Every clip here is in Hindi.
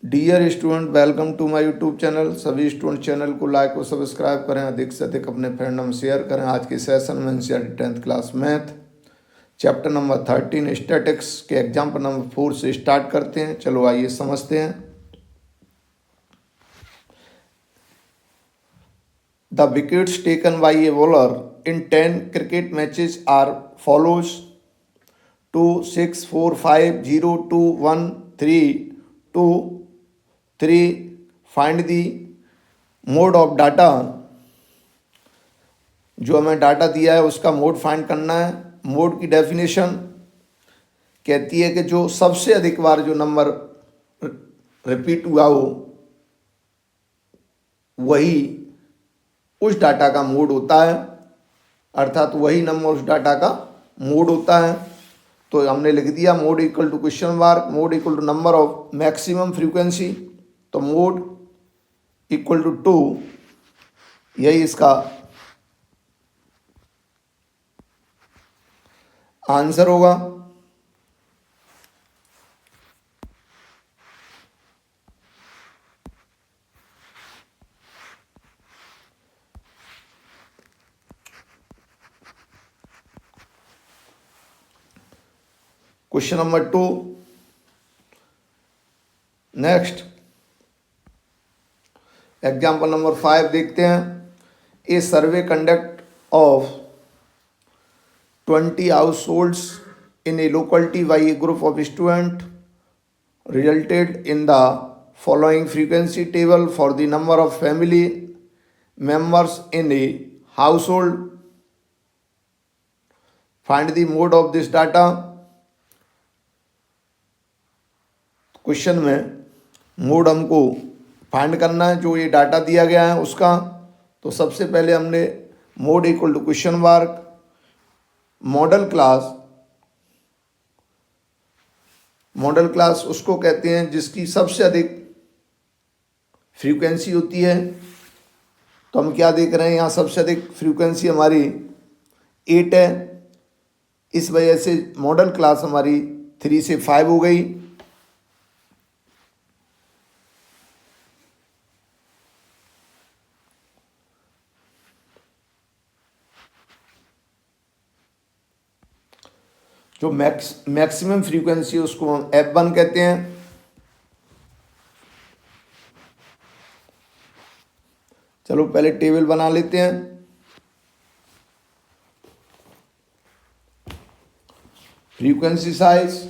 Dear student, welcome to my YouTube channel. सभी स्टूडेंट चैनल को लाइक और सब्सक्राइब करें, अधिक से अधिक अपने फ्रेंड में शेयर करें। आज के सेशन में NCERT 10th class math chapter number 13 statistics के एग्जाम्पल नंबर 4 से स्टार्ट करते हैं। चलो आइए समझते हैं। The wickets taken by a bowler in 10 cricket matches are follows: 2, 6, 4, 5, 0, 2, 1, 3, 2, 3। Find the mode of data. जो हमें डाटा दिया है उसका मोड फाइंड करना है। मोड की डेफिनेशन कहती है कि जो सबसे अधिक बार जो नंबर रिपीट हुआ हो वही उस डाटा का मोड होता है, अर्थात वही नंबर उस डाटा का मोड होता है। तो हमने लिख दिया mode equal to question mark, mode equal to number of maximum frequency. तो मोड इक्वल टू 2, यही इसका आंसर होगा। Question number 2 next example number 5 देखते हैं। A survey conduct of 20 house in a locality by a group of student resulted in the following frequency table for the number of family members in a household. Find the mode of this data. Question में मोड हमको फाइंड करना है जो ये डाटा दिया गया है उसका। तो सबसे पहले हमने mode equal to question mark, modal class उसको कहते हैं जिसकी सबसे अधिक फ्रीक्वेंसी होती है। तो हम क्या देख रहे हैं यहाँ, सबसे अधिक फ्रीक्वेंसी हमारी 8 है, इस वजह से मॉडल क्लास हमारी 3 से 5 हो गई। जो मैक्सिमम फ्रीक्वेंसी उसको हम F1 कहते हैं। चलो पहले टेबल बना लेते हैं। फ्रीक्वेंसी साइज,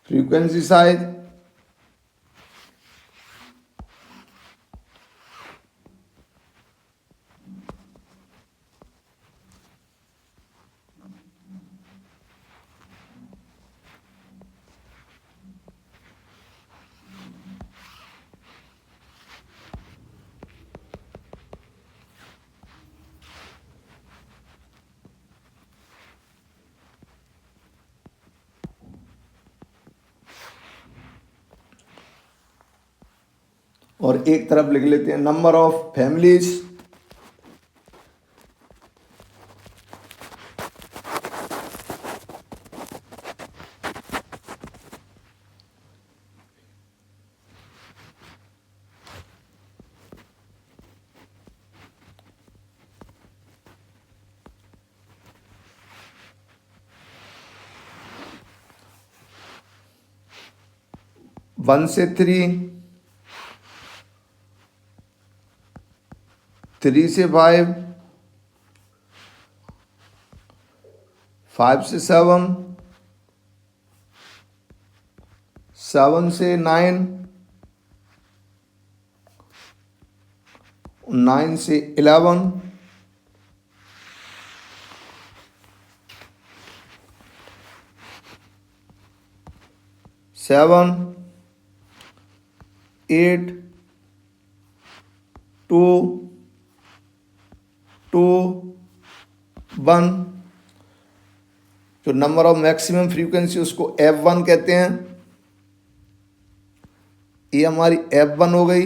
फ्रीक्वेंसी साइज, और एक तरफ लिख लेते हैं नंबर ऑफ फैमिलीज। वन से 3, 3 से 5, 5 से 7, 7 से 9, 9 से 11, 7, 8, 2, 2, 1। जो नंबर ऑफ मैक्सिमम फ्रीक्वेंसी उसको F1 कहते हैं। ये हमारी F1 हो गई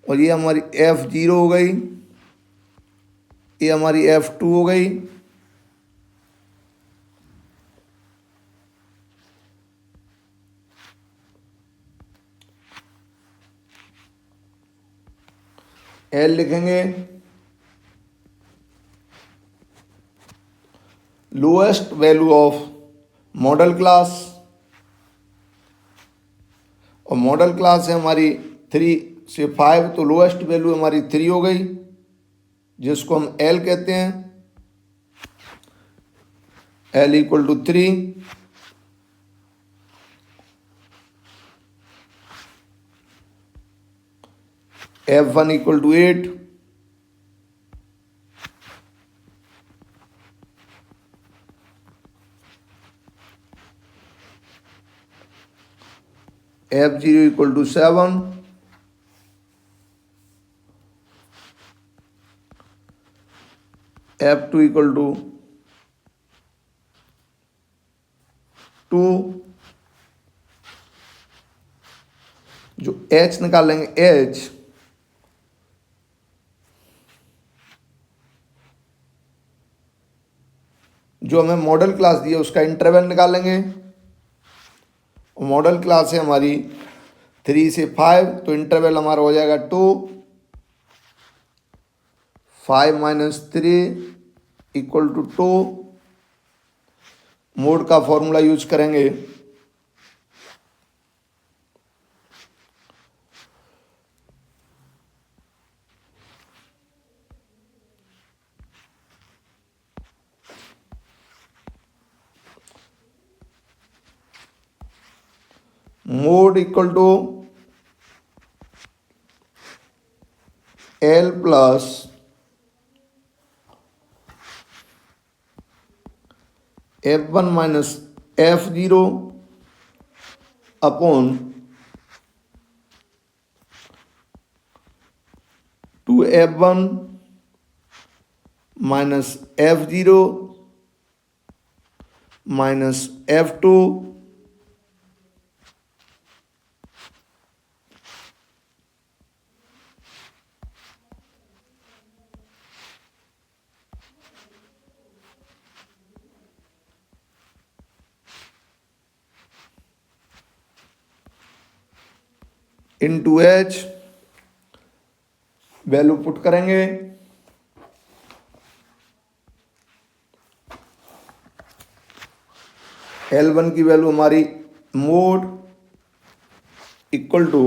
और ये हमारी F0 हो गई, ये हमारी F2 हो गई। L लिखेंगे lowest value of model class, और मॉडल क्लास है हमारी 3 से 5, तो लोएस्ट वैल्यू हमारी 3 हो गई, जिसको हम L कहते हैं। L equal to 3। F1 equal to 8। F0 equal to 7। F2 equal to 2। जो H निकालेंगे, H जो हमें मॉडल क्लास दी है उसका इंटरवल निकालेंगे। मॉडल क्लास है हमारी 3 से 5, तो इंटरवल हमारा हो जाएगा 2। 5 माइनस 3 इक्वल टू 2। मोड का फॉर्मूला यूज करेंगे। Mode equal to L plus F1 minus F0 upon 2F1 minus F0 minus F2 into H। Value put करेंगे। L1 की वैल्यू हमारी मोड इक्वल टू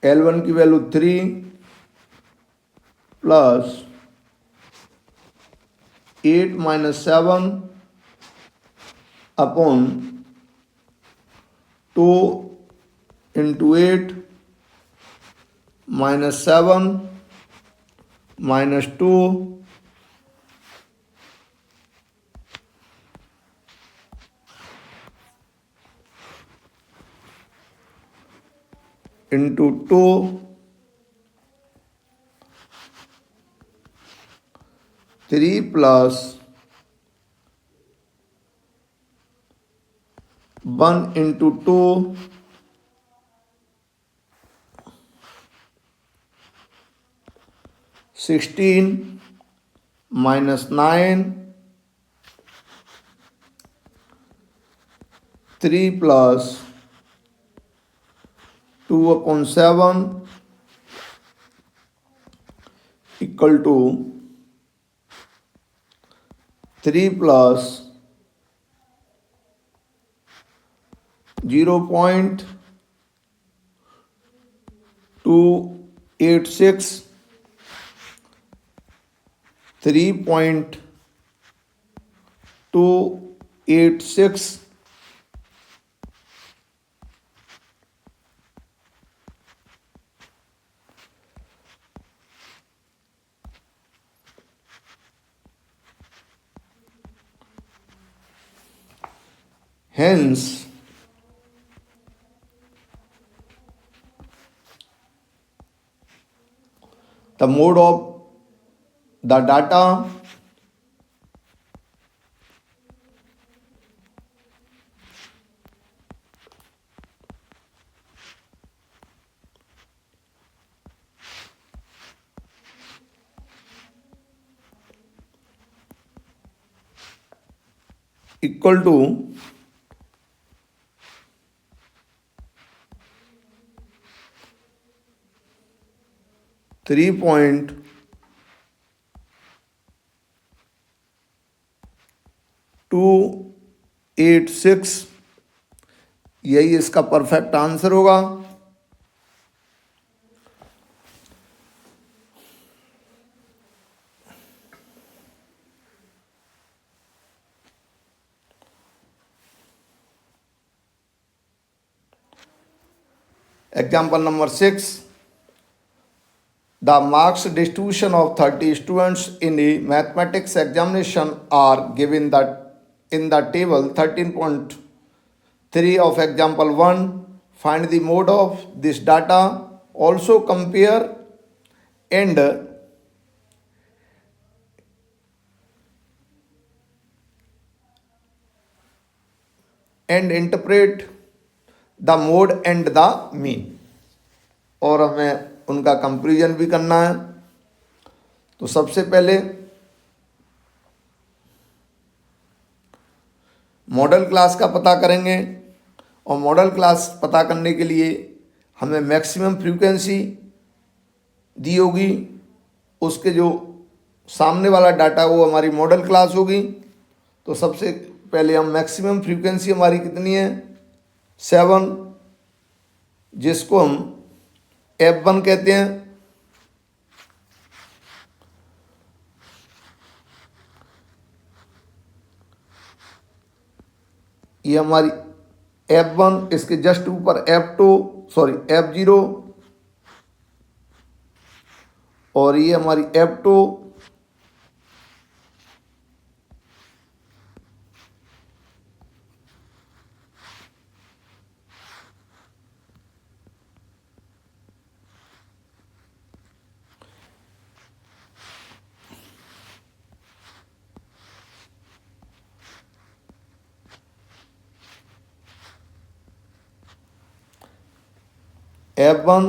L1 की value 3 plus 8 minus 7 upon 2 into 8 minus 7 minus 2 into 2 3 plus 1 into 2 16 minus 9 3 plus 2 upon 7 equal to 3 plus 0.286 3.286 . Hence, the mode of the data equal to 3.286, यही इसका परफेक्ट आंसर होगा। Example number 6. The marks distribution of 30 students in a mathematics examination are given in the table 13.3 of example 1. Find the mode of this data. Also compare and interpret the mode and the mean. और हमें उनका कंपैरिजन भी करना है। तो सबसे पहले मॉडल क्लास का पता करेंगे, और मॉडल क्लास पता करने के लिए हमें मैक्सिमम फ्रीक्वेंसी दी होगी, उसके जो सामने वाला डाटा वो हमारी मॉडल क्लास होगी। तो सबसे पहले हम मैक्सिमम फ्रीक्वेंसी हमारी कितनी है 7, जिसको हम F1 कहते हैं। ये हमारी F1, इसके जस्ट ऊपर F0, और ये हमारी F2, F1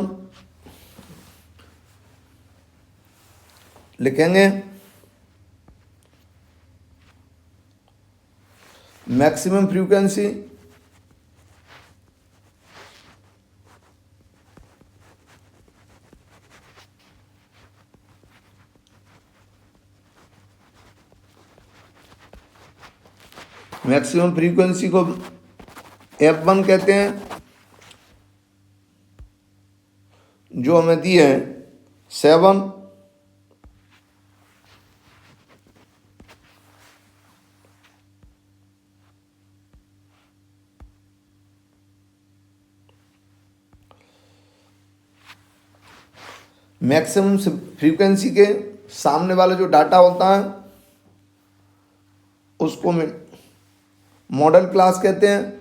लिखेंगे। मैक्सिमम फ्रीक्वेंसी को F1 कहते हैं, जो हमें दिए हैं 7। मैक्सिमम फ्रीक्वेंसी के सामने वाला जो डाटा होता है उसको मॉडल क्लास कहते हैं।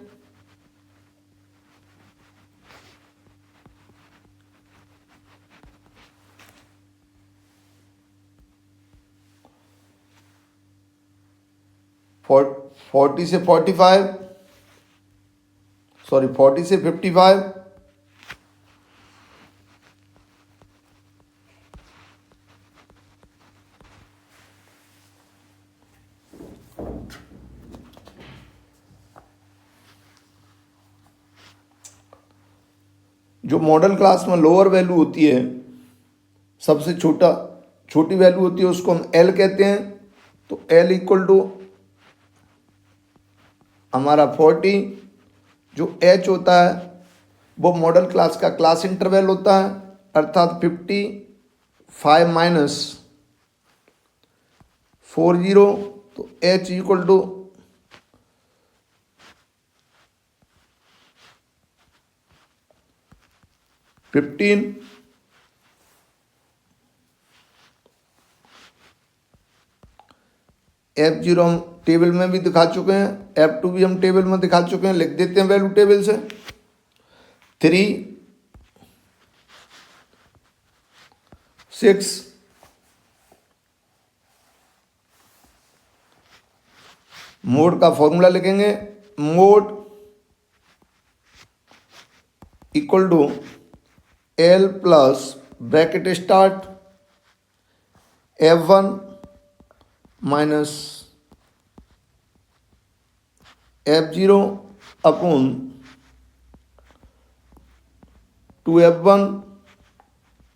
फॉर 40 से 55, जो मॉडल क्लास में लोअर वैल्यू होती है, सबसे छोटी वैल्यू होती है, उसको हम L कहते हैं। तो L इक्वल टू हमारा 40, जो H होता है वो मॉडल क्लास का क्लास इंटरवल होता है, अर्थात 55 माइनस 40, तो H इक्वल टू 15। F0 हम टेबल में भी दिखा चुके हैं, F2 भी हम टेबल में दिखा चुके हैं, लिख देते हैं वैल्यू टेबल से। 3, 6, मोड का फॉर्मूला लिखेंगे, mode equal to L plus bracket start F1 minus F0 upon 2F1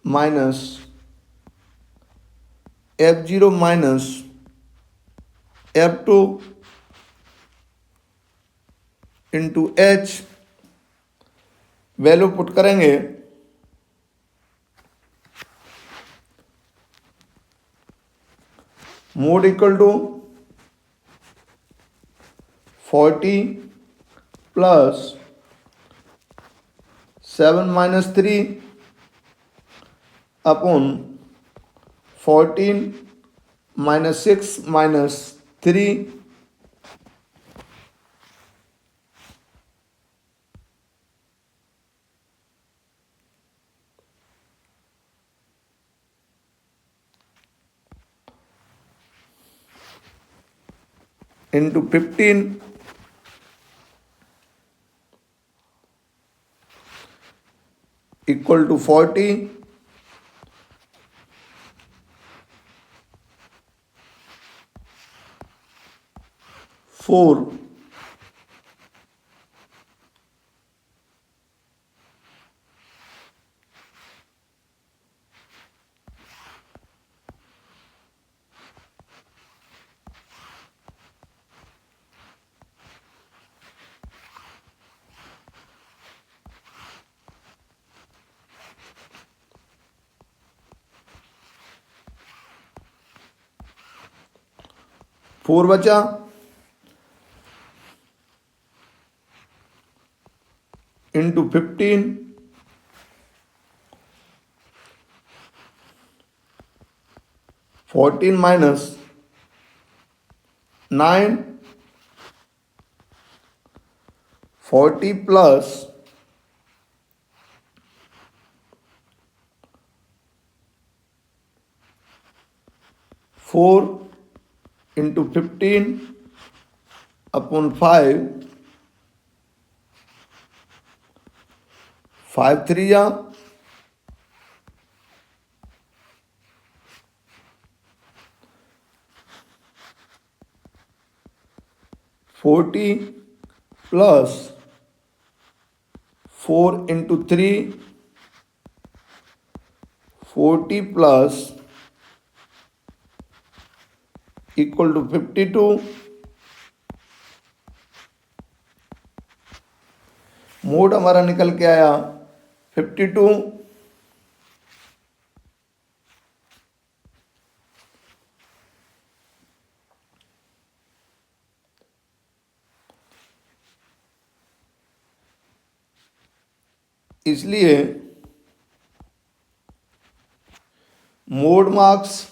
minus F0 minus F2 into H, value put करेंगे, mode equal to 40 plus 7 minus 3 upon 14 minus 6 minus 3 into 15 equal to 40 4 4 बचा, into 15 14 minus 9 40 plus 4 into 15 upon 5 5 3 या 40 plus 4 into 3 40 plus equal to 52, mode हमारा निकल के आया 52। इसलिए mode marks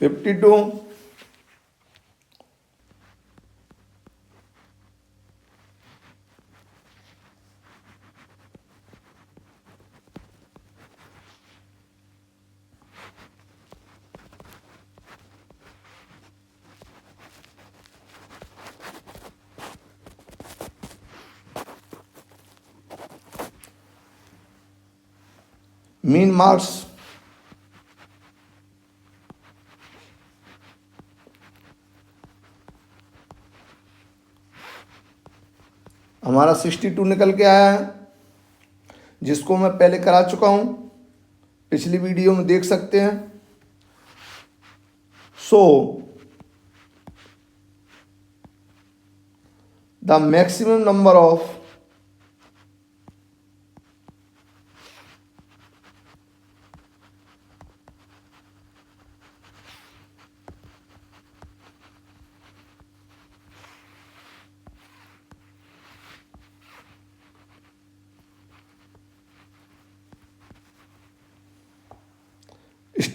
fifty two mean marks हमारा 62 निकल के आया है, जिसको मैं पहले करा चुका हूं, पिछली वीडियो में देख सकते हैं। So the maximum number of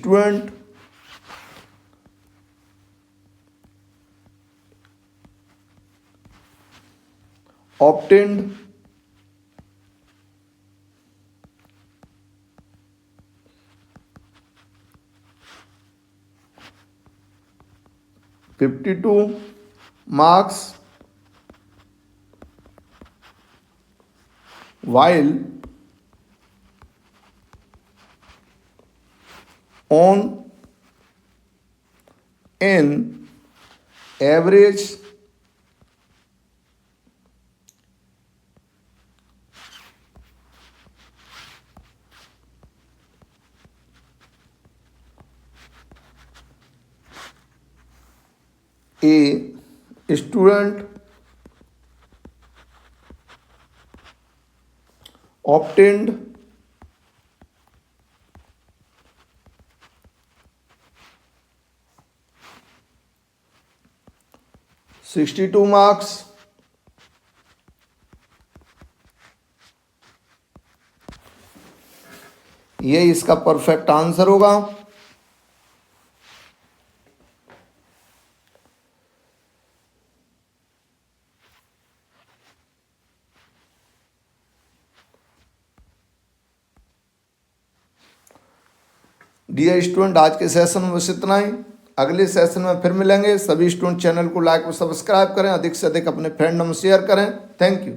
student obtained 52 marks while on an average a student obtained 62 marks ये इसका परफेक्ट आंसर होगा। डियर स्टूडेंट, आज के सेशन में बस इतना ही। अगले सेशन में फिर मिलेंगे। सभी स्टूडेंट चैनल को लाइक और सब्सक्राइब करें, अधिक से अधिक अपने फ्रेंड में शेयर करें। Thank you.